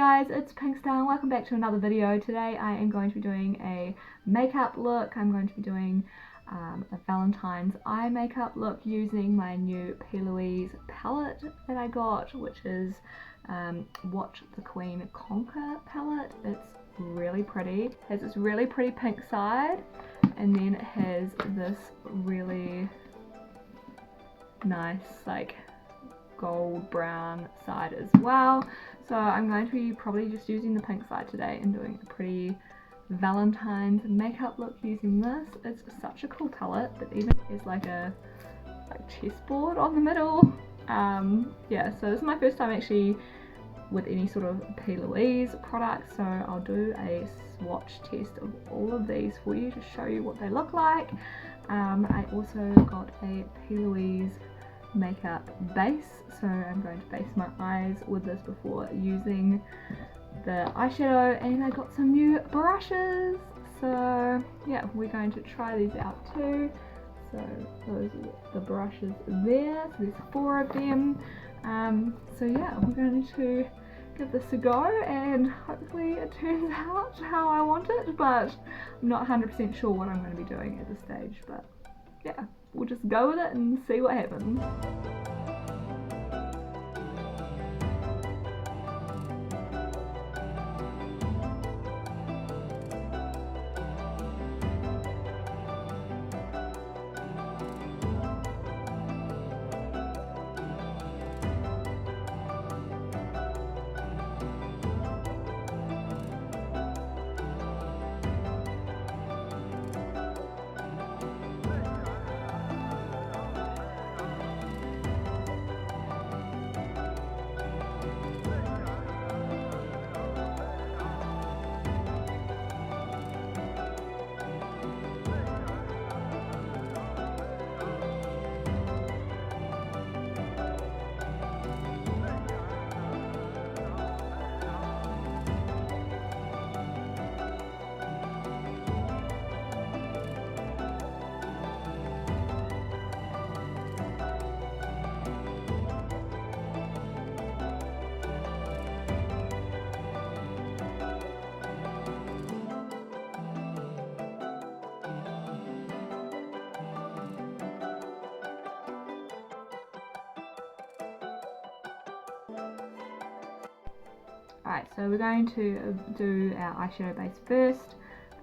guys, it's Pinkstar and welcome back to another video. Today I am going to be doing a makeup look. I'm going to be doing a Valentine's eye makeup look using my new PLouise palette that I got, which is Watch the Queen Conquer palette. It's really pretty. It has this really pretty pink side and then it has this really nice like gold brown side as well. So I'm going to be probably just using the pink side today and doing a pretty Valentine's makeup look using this. It's such a cool palette. It even has like a chessboard on the middle. Yeah, so this is my first time actually with any sort of PLouise product, so I'll do a swatch test of all of these for you to show you what they look like. I also got a PLouise makeup base, so I'm going to base my eyes with this before using the eyeshadow, and I got some new brushes, so yeah, we're going to try these out too. So those are the brushes there, so there's 4 of them. So yeah, we're going to give this a go and hopefully it turns out how I want it, but I'm not 100% sure what I'm going to be doing at this stage, but yeah, we'll just go with it and see what happens. Alright, so we're going to do our eyeshadow base first.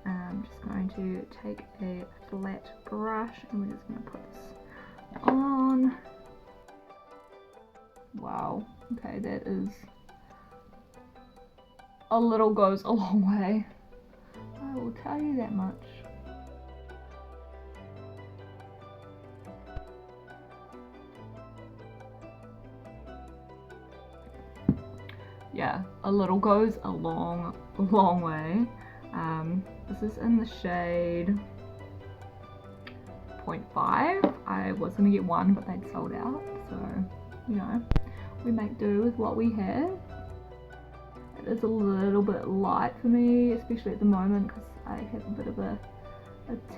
I'm just going to take a flat brush and we're just going to put this on. Wow, okay, that is a little goes a long way. I will tell you that much. Yeah, a little goes a long way. This is in the shade 0.5. I was gonna get one, but they'd sold out, so you know, we make do with what we have. It is a little bit light for me, especially at the moment because I have a bit of a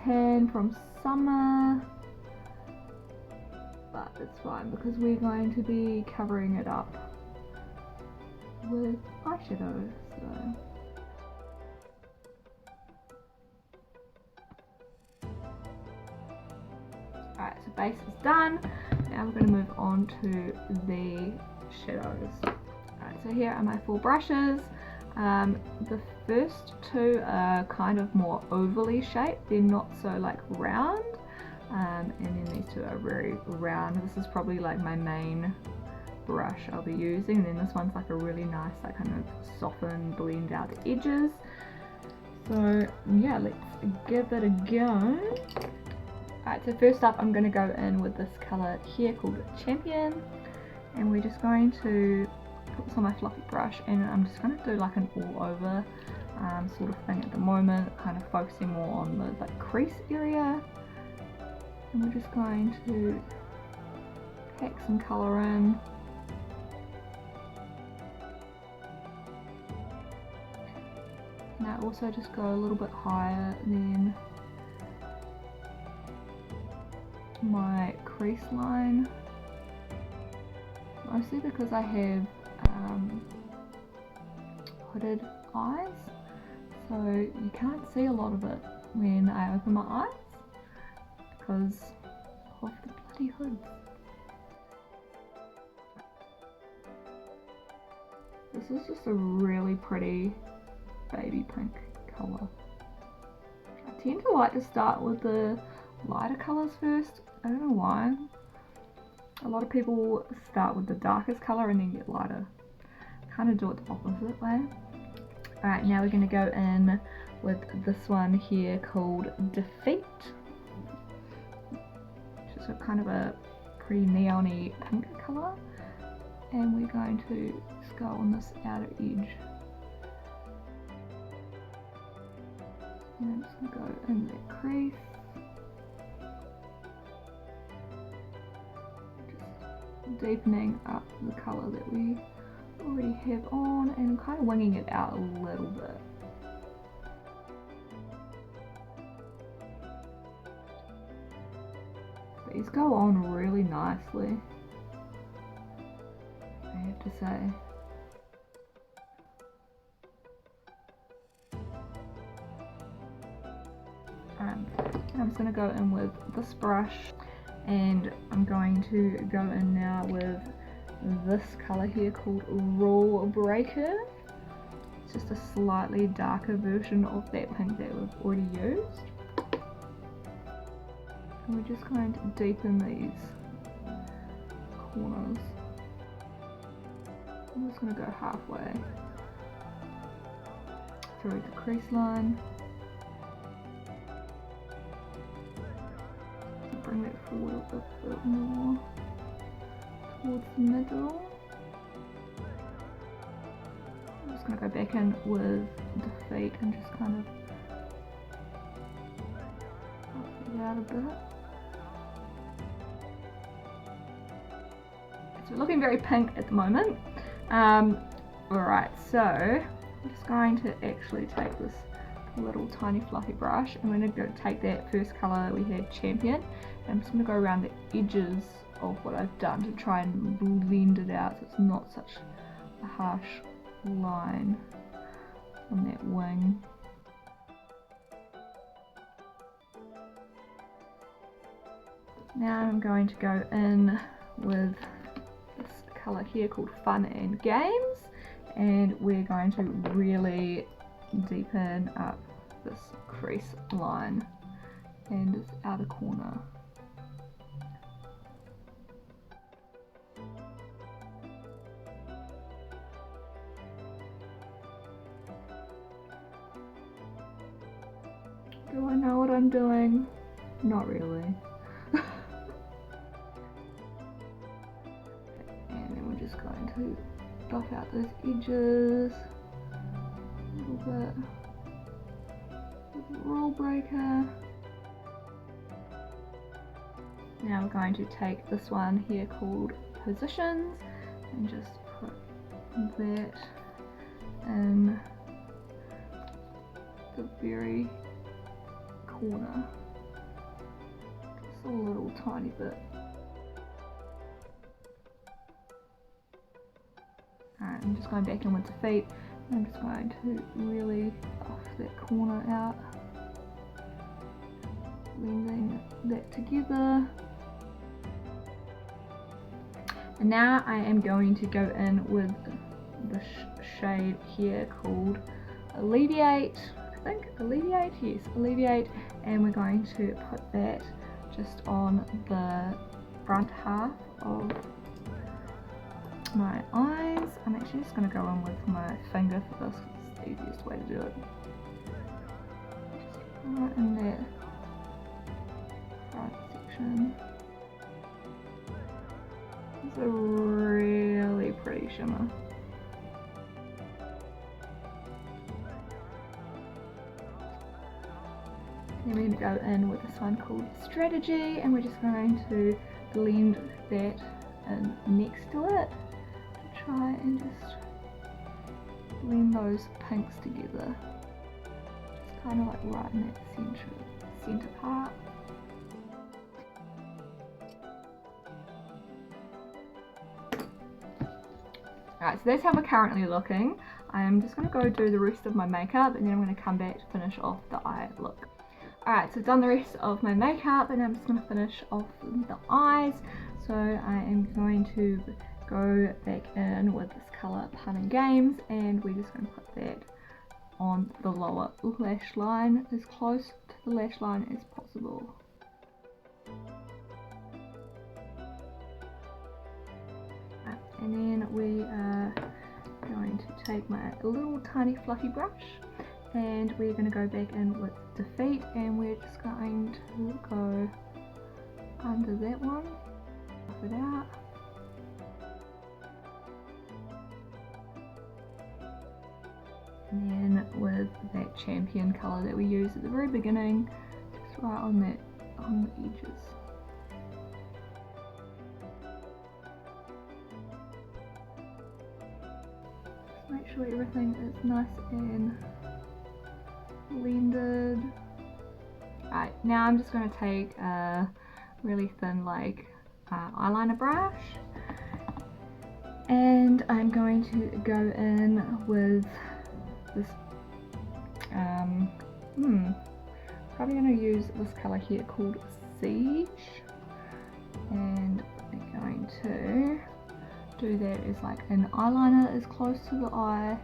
tan from summer, but it's fine because we're going to be covering it up with eyeshadow, so alright, so base is done. Now we're going to move on to the shadows. Alright, so here are my 4 brushes. The first 2 are kind of more ovally shaped, they're not so like round, and then these 2 are very round. This is probably like my main brush I'll be using, and then this one's like a really nice like kind of soften, blend out the edges. So yeah, let's give it a go. Alright, so first up I'm going to go in with this colour here called Champion, and we're just going to put this on my fluffy brush, and I'm just going to do like an all over sort of thing at the moment, kind of focusing more on the like crease area, and we're just going to pack some colour in. And I also just go a little bit higher than my crease line, mostly because I have hooded eyes, so you can't see a lot of it when I open my eyes because of the bloody hoods. This is just a really pretty baby pink colour. I tend to like to start with the lighter colours first. I don't know why. A lot of people start with the darkest colour and then get lighter. Kind of do it the opposite way. Alright, now we're going to go in with this one here called Defeat. Which is a kind of a pretty neon-y pink colour. And we're going to just go on this outer edge. And I'm just going to go in that crease. Just deepening up the colour that we already have on and kind of winging it out a little bit. These go on really nicely, I have to say. I'm just going to go in with this brush, and I'm going to go in now with this colour here called Rule Breaker. It's just a slightly darker version of that pink that we've already used. And we're just going to deepen these corners. I'm just going to go halfway through the crease line. Bring that forward a bit more towards the middle. I'm just going to go back in with Defeat and just kind of buff it out a bit. So we're looking very pink at the moment. Alright, so I'm just going to actually take this little tiny fluffy brush. I'm going to go take that first colour we had, Champion, and I'm just going to go around the edges of what I've done to try and blend it out so it's not such a harsh line on that wing. Now I'm going to go in with this colour here called Fun and Games, and we're going to really deepen up this crease line and this outer corner. Do I know what I'm doing? Not really. And then we're just going to buff out those edges a little bit with a Rule Breaker. Now we're going to take this one here called Positions and just put that in the very corner, just a little tiny bit. Alright, I'm just going back in with Defeat, and I'm just going to really buff that corner out, blending that together. And now I am going to go in with the shade here called Alleviate. I think Alleviate, yes, Alleviate, and we're going to put that just on the front half of my eyes. I'm actually just going to go in with my finger for this, it's the easiest way to do it. Just right in that front section. It's a really pretty shimmer. Then we're going to go in with this one called Strategy, and we're just going to blend that in next to it to try and just blend those pinks together. Just kind of like right in that centre part. Alright, so that's how we're currently looking. I am just going to go do the rest of my makeup, and then I'm going to come back to finish off the eye look. Alright, so I've done the rest of my makeup, and I'm just going to finish off the eyes. So I am going to go back in with this colour Fun and Games, and we're just going to put that on the lower lash line, as close to the lash line as possible. And then we are going to take my little tiny fluffy brush, and we're going to go back in with Defeat, and we're just going to go under that one, buff it out. And then with that champion colour that we used at the very beginning, just right on the edges. Just make sure everything is nice and blended. Right, now I'm just going to take a really thin eyeliner brush, and I'm going to go in with this, probably going to use this colour here called Siege, and I'm going to do that as like an eyeliner as close to the eye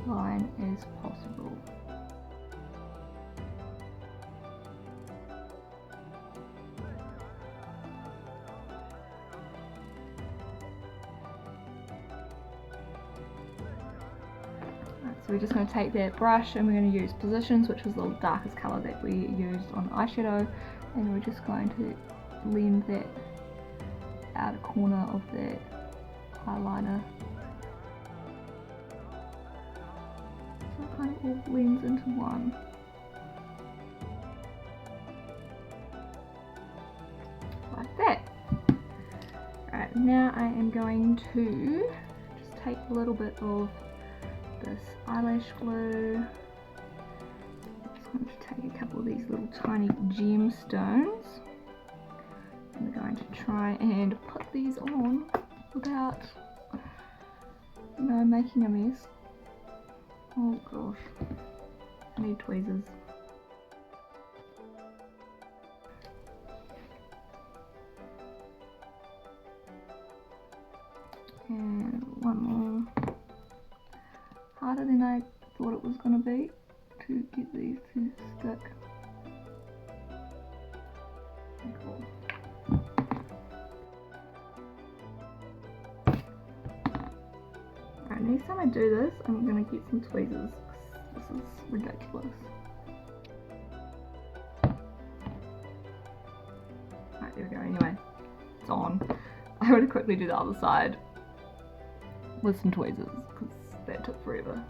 line as possible. So we're just going to take that brush, and we're going to use Positions, which was the darkest colour that we used on eyeshadow, and we're just going to blend that outer corner of that eyeliner. So it kind of all blends into one. Like that. Alright, now I am going to just take a little bit of this eyelash glue. I'm just going to take a couple of these little tiny gemstones, and we're going to try and put these on without, making a mess. Oh gosh, I need tweezers. And one more. Harder than I thought it was going to be to get these to stick. Cool. Alright, next time I do this, I'm going to get some tweezers. This is ridiculous. Alright, there we go. Anyway, it's on. I would quickly do the other side with some tweezers, because that took forever.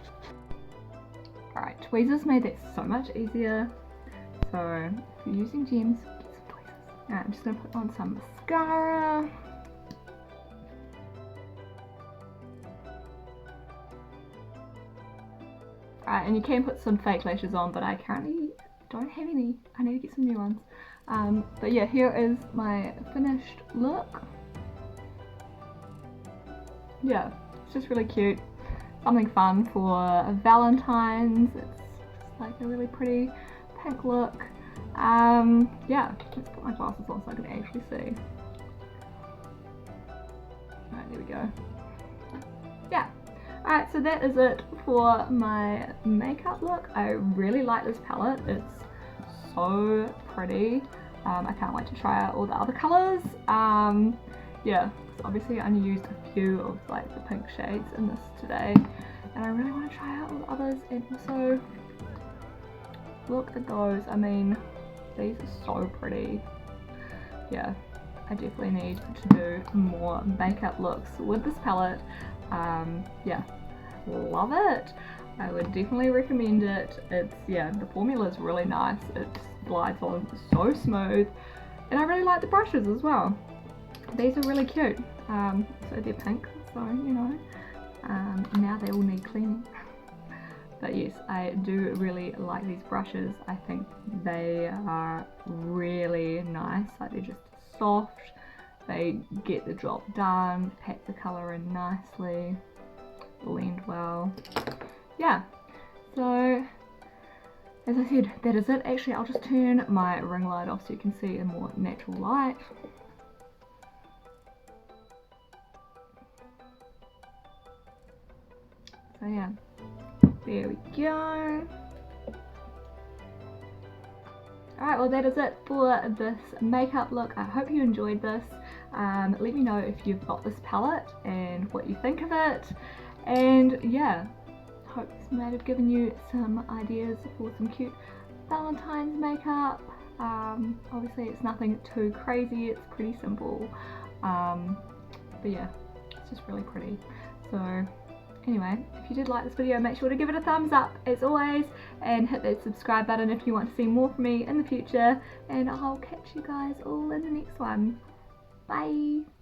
Alright, tweezers made that so much easier. So if you're using gems, get some tweezers. Alright, I'm just going to put on some mascara. Alright, and you can put some fake lashes on, but I currently don't have any. I need to get some new ones. But yeah, here is my finished look. Yeah, it's just really cute. Something fun for Valentine's. It's just like a really pretty pink look. Yeah, let's put my glasses on so I can actually see. Alright, there we go. Yeah. Alright, so that is it for my makeup look. I really like this palette. It's so pretty. I can't wait to try out all the other colours. Yeah, obviously I only used a few of the pink shades in this today, and I really want to try out all the others. And also look at those. I mean, these are so pretty. Yeah, I definitely need to do more makeup looks with this palette. Yeah, love it. I would definitely recommend it. It's, yeah, the formula is really nice. It glides on so smooth, and I really like the brushes as well. These are really cute. So they're pink, so now they all need cleaning. But yes, I do really like these brushes. I think they are really nice. They're just soft, they get the job done, pack the colour in nicely. blend well. Yeah, so as I said, that is it. Actually, I'll just turn my ring light off so you can see a more natural light. So yeah, there we go. Alright, well that is it for this makeup look. I hope you enjoyed this. Let me know if you've got this palette and what you think of it. And yeah, hope this might have given you some ideas for some cute Valentine's makeup. Obviously it's nothing too crazy, it's pretty simple. But yeah, it's just really pretty. So anyway, if you did like this video, make sure to give it a thumbs up as always, and hit that subscribe button if you want to see more from me in the future, and I'll catch you guys all in the next one. Bye!